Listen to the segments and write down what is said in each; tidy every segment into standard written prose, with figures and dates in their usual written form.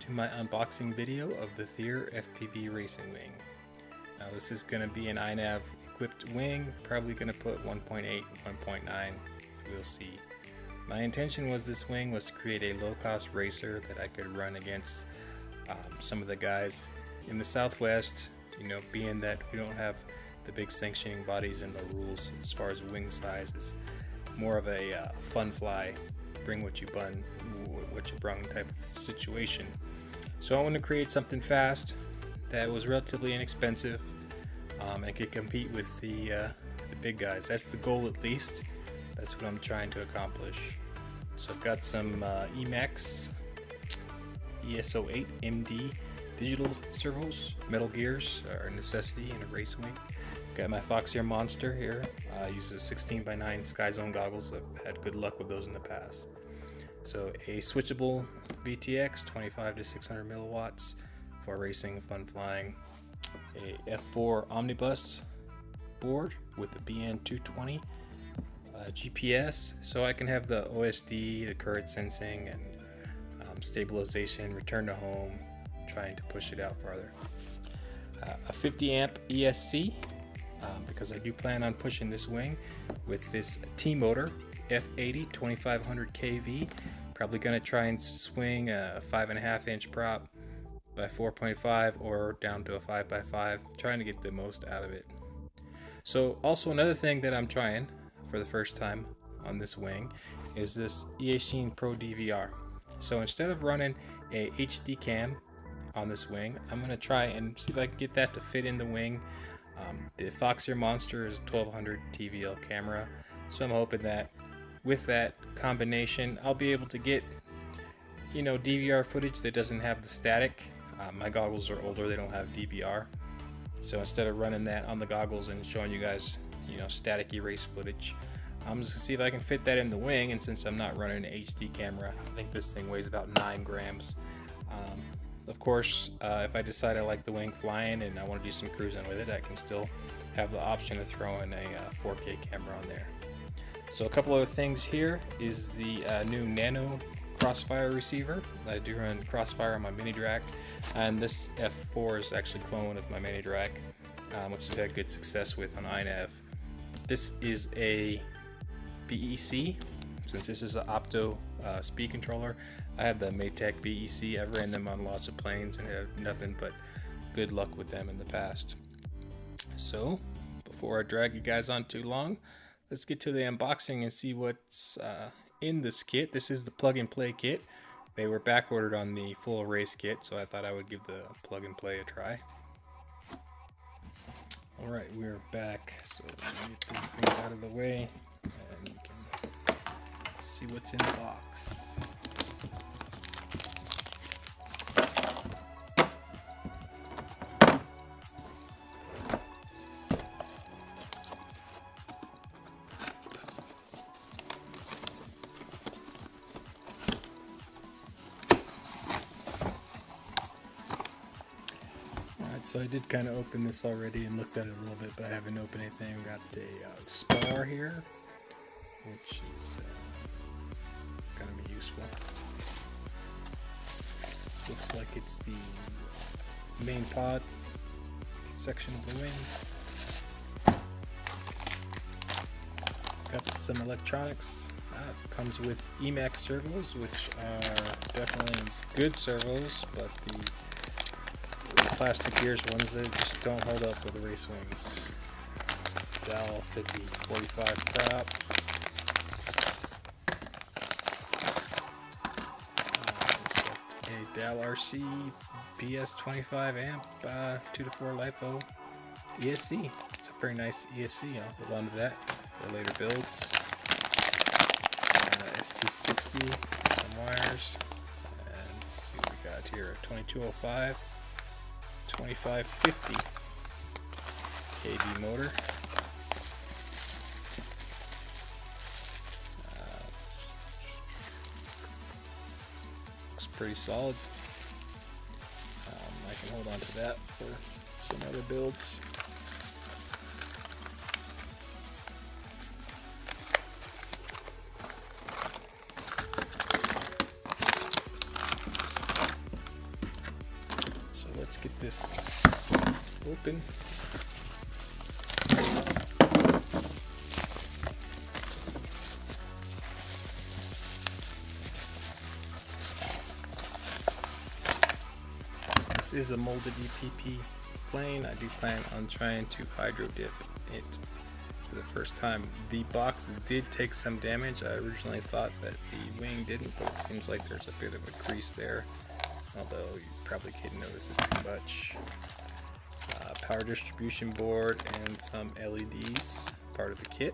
to my unboxing video of the Theer FPV racing wing. Now this is going to be an iNav equipped wing, probably going to put 1.8, 1.9, we'll see. My intention was this wing was to create a low-cost racer that I could run against some of the guys in the Southwest, you know, being that we don't have the big sanctioning bodies and the rules as far as wing size. It's more of a fun fly, bring what you brung type of situation. So I want to create something fast that was relatively inexpensive and could compete with the big guys. That's the goal, at least. That's what I'm trying to accomplish. So I've got some Emax ESO8 MD digital servos. Metal gears are a necessity in a race wing. Got my Theer Monster here. I use a 16x9 Sky Zone goggles. I've had good luck with those in the past. So a switchable VTX 25 to 600 milliwatts for racing, fun flying. A F4 omnibus board with the BN220 GPS, so I can have the OSD, the current sensing, and stabilization, return to home, trying to push it out farther. A 50 amp ESC, because I do plan on pushing this wing with this T-motor F80 2500 kV. Probably going to try and swing a 5.5 inch prop by 4.5 or down to a 5x5, trying to get the most out of it. So also another thing that I'm trying for the first time on this wing is this Eachine Pro DVR. So instead of running a HD cam on this wing, I'm going to try and see if I can get that to fit in the wing. The Theer Monster is a 1200 TVL camera, so I'm hoping that with that combination I'll be able to get, you know, DVR footage that doesn't have the static. My goggles are older, they don't have DVR, so instead of running that on the goggles and showing you guys, you know, static erase footage, I'm just gonna see if I can fit that in the wing. And since I'm not running an HD camera, I think this thing weighs about 9 grams. Of course, if I decide I like the wing flying and I want to do some cruising with it, I can still have the option of throwing a 4K camera on there. So a couple other things here is the new Nano Crossfire receiver. I do run Crossfire on my mini drag, and this F4 is actually clone of my mini drag, which I've had good success with on iNav. This is a BEC. Since this is an opto speed controller, I have the Maytag BEC. I've ran them on lots of planes and had nothing but good luck with them in the past. So before I drag you guys on too long, let's get to the unboxing and see what's in this kit. This is the plug and play kit. They were back ordered on the full race kit, so I thought I would give the plug and play a try. Alright, we're back. So let me get these things out of the way and you can see what's in the box. So I did kind of open this already and looked at it a little bit, but I haven't opened anything. We got a spar here, which is going to be useful. This looks like it's the main pod section of the wing. Got some electronics. It comes with Emax servos, which are definitely good servos, but the plastic gears ones that just don't hold up with the race wings. Dal 5045 prop. A Dal RC BS25 amp 2 to 4 LiPo ESC. It's a pretty nice ESC. I'll hold on to that for later builds. ST60, some wires, and let's see what we got here. A 2205. 2550 kV motor. Looks pretty solid. I can hold on to that for some other builds. let's get this open. This is a molded EPP plane. I do plan on trying to hydro dip it for the first time. The box did take some damage. I originally thought that the wing didn't, but it seems like there's a bit of a crease there, although you probably can't notice it too much. Power distribution board and some LEDs, part of the kit.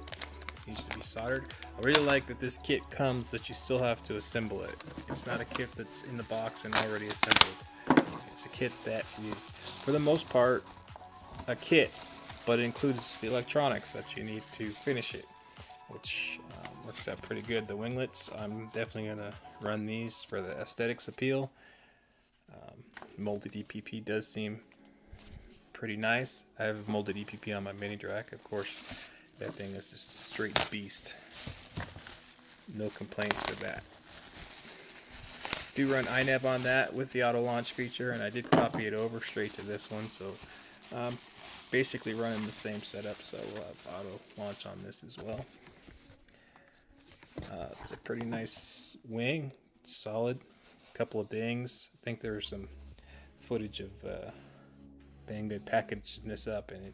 Needs to be soldered. I really like that this kit comes that you still have to assemble it. It's not a kit that's in the box and already assembled. It's a kit that is, for the most part, a kit, but it includes the electronics that you need to finish it, which works out pretty good. The winglets, I'm definitely going to run these for the aesthetics appeal. Molded EPP does seem pretty nice. I have a molded EPP on my mini drac. Of course, that thing is just a straight beast. No complaints with that. Do run iNav on that with the auto launch feature, and I did copy it over straight to this one, so basically running the same setup, so we'll have auto launch on this as well. It's a pretty nice wing, solid, couple of dings. I think there's some footage of Bang packaging this up, and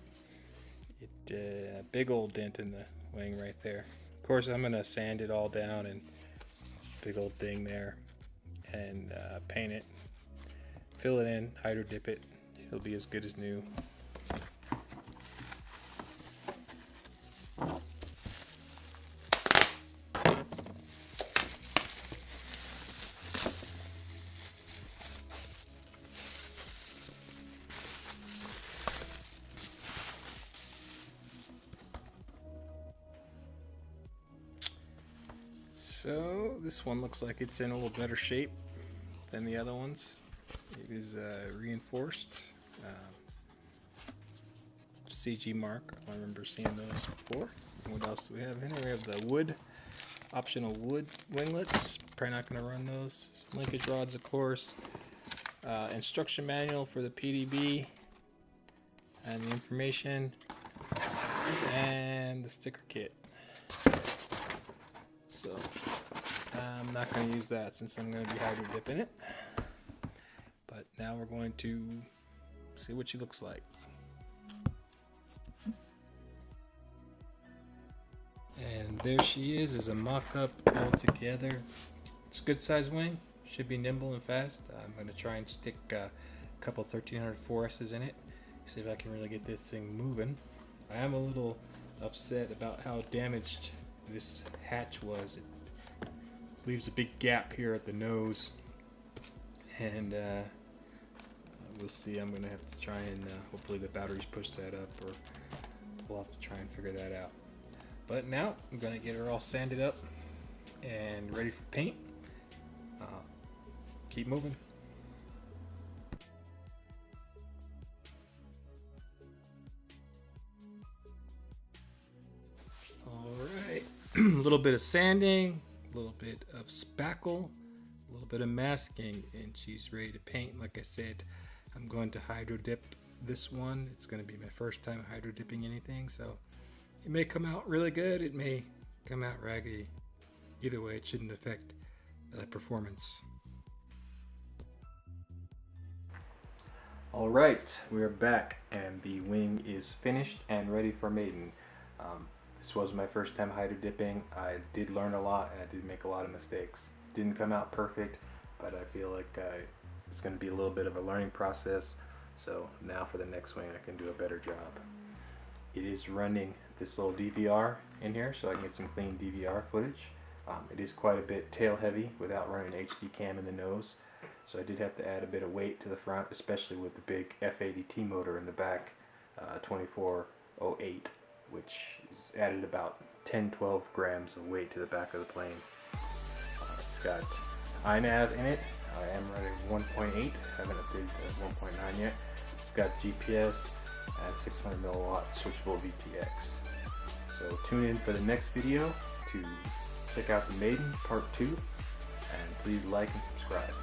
a big old dent in the wing right there. Of course, I'm gonna sand it all down and big old ding there, and paint it, fill it in, hydro dip it. It'll be as good as new. So this one looks like it's in a little better shape than the other ones. It is reinforced. CG mark. I remember seeing those before. What else do we have in here? We have the wood, optional wood winglets. Probably not going to run those. Some linkage rods, of course. Instruction manual for the PDB and the information, and the sticker kit. So I'm not going to use that since I'm going to be hydro dipping it. But now we're going to see what she looks like. And there she is a mock-up all together. It's a good size wing, should be nimble and fast. I'm going to try and stick a couple 1300 4S's in it, see if I can really get this thing moving. I am a little upset about how damaged this hatch was. It leaves a big gap here at the nose, and we'll see. I'm gonna have to try and hopefully the batteries push that up, or we'll have to try and figure that out. But now I'm gonna get her all sanded up and ready for paint. Keep moving. A little bit of sanding, a little bit of spackle, a little bit of masking, and she's ready to paint. Like I said, I'm going to hydro dip this one. It's going to be my first time hydro dipping anything, so it may come out really good, it may come out raggedy. Either way, it shouldn't affect performance. Alright, we're back, and the wing is finished and ready for maiden. This was my first time hydro dipping. I did learn a lot, and I did make a lot of mistakes. Didn't come out perfect, but I feel like it's going to be a little bit of a learning process. So now for the next wing, I can do a better job. It is running this little DVR in here, so I can get some clean DVR footage. It is quite a bit tail heavy without running HD cam in the nose, so I did have to add a bit of weight to the front, especially with the big F80T motor in the back, 2408, which added about 10-12 grams of weight to the back of the plane. It's got iNav in it. I am running 1.8, haven't updated to 1.9 yet. It's got GPS and 600 milliwatt switchable VTX. So tune in for the next video to check out the maiden part 2, and please like and subscribe.